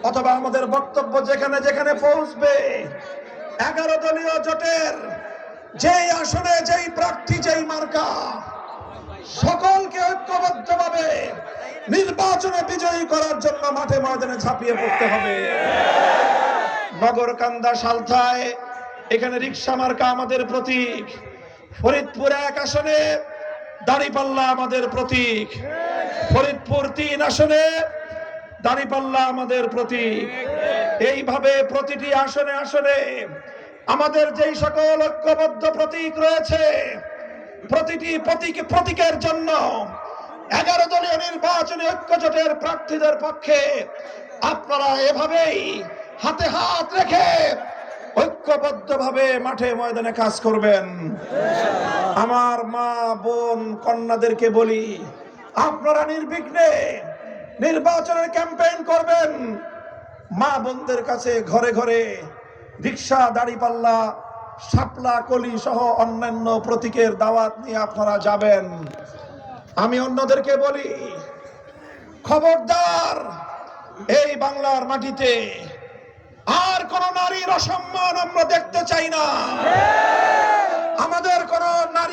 অথবা আমাদের বক্তব্য যেখানে যেখানে পৌঁছবে 11 দলীয় জোটের যেই আসনে যেই প্রার্থী যেই মার্কা সকলকে ঐক্যবদ্ধভাবে নির্বাচনে বিজয়ী করার জন্য মাঠে ময়দানে ঝাঁপিয়ে পড়তে হবে। নগরকান্দা সালথায় এখানে রিকশা মার্কা আমাদের প্রতীক, ফরিদপুর 1 আসনে দাঁড়িপাল্লা আমাদের প্রতীক, ফরিদপুর 3 আসনে দাঁড়িপাল্লা আমাদের প্রতীক। এইভাবে প্রতিটি আসনে আসনে আমাদের যেই সকল ঐক্যবদ্ধ প্রতীক রয়েছে প্রতিটি প্রতীকের জন্য 11 দলীয় নির্বাচনী ঐক্যজোটের প্রার্থীদের পক্ষে আপনারা এভাবেই হাতে হাত রেখে ঐক্যবদ্ধভাবে মাঠে ময়দানে কাজ করবেন। আমার মা বোন কন্যাদেরকে বলি, আপনারা নির্বিঘ্নে নির্বাচনের ক্যাম্পেইন করবেন। মা বোনদের কাছে ঘরে ঘরে রিকশা, দাড়িপাল্লা, শাপলা, কলি সহ অন্যান্য প্রতীকের দাওয়াত নিয়ে আপনারা যাবেন। আমি অন্যদেরকে বলি, খবরদার এই বাংলার মাটিতে আর কোন নারীর অসম্মান আমরা দেখতে চাই না। আমাদের কোন নারী